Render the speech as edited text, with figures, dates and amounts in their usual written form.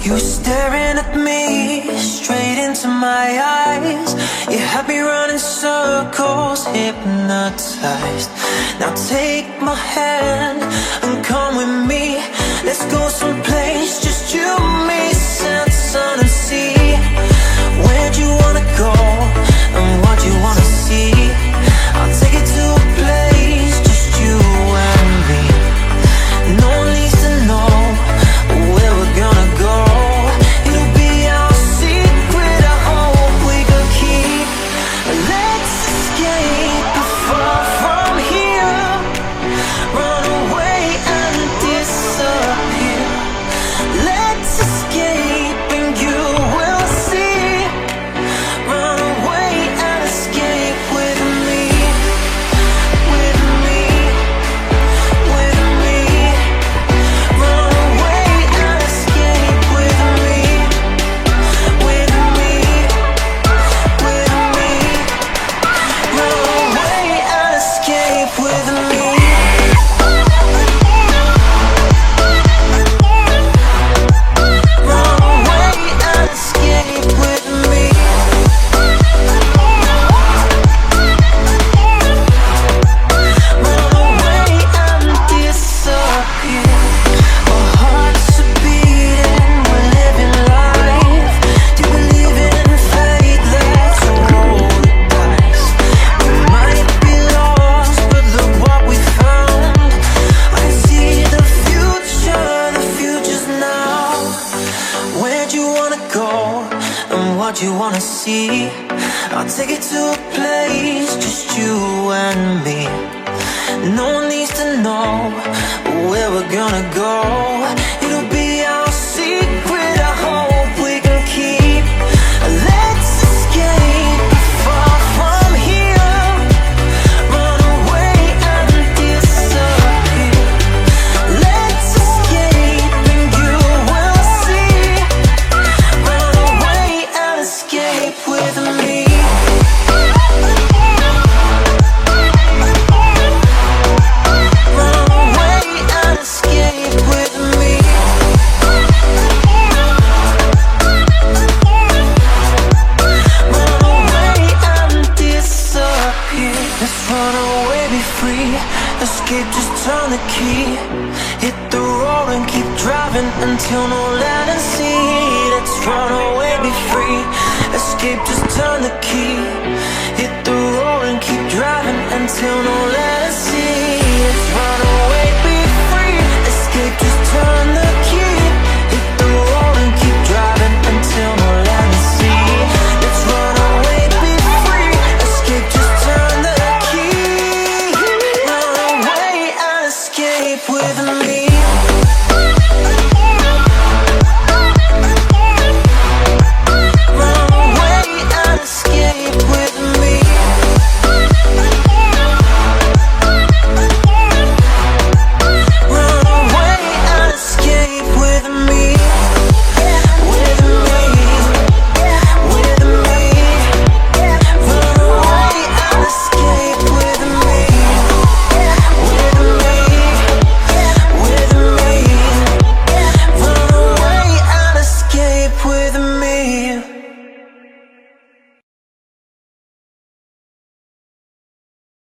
You staring at me, straight into my eyes. You had me running circles, hypnotized. Now take my hand and come with me. Let's go someplace, just you and me. Sand, sun and sea. Where'd you wanna go and what you wanna see? I'll take you to a place, just you and me. No one needs to know where we're gonna go. It'll be our secret, I hope we can keep. Let's escape far from here. Run away and disappear. Let's escape and you will see. Run away and escape with me. With me. With me. Run away and escape with me. With me. With me. Run away and escape with me. Run away and escape with me. Run away and disappear. Our hearts are beating, we're living life. Do you believe in fate? Let's roll the dice. We might be lost, but look what we found. I see the future's now. Where'd you wanna go and what you wanna see? I'll take you to a place, just you and me. No one needs to know where we're gonna go. It'll be our secret, I hope we can keep. Let's escape far from here. Run away and disappear. Let's escape and you will see. Run away and escape with me. Run away and escape with me. Run away and disappear. Let's run away, be free. Escape, just turn the key. Hit the road and keep driving until no land and sea. Let's run away, be free. Escape, just turn the key. Hit the road and keep driving until no land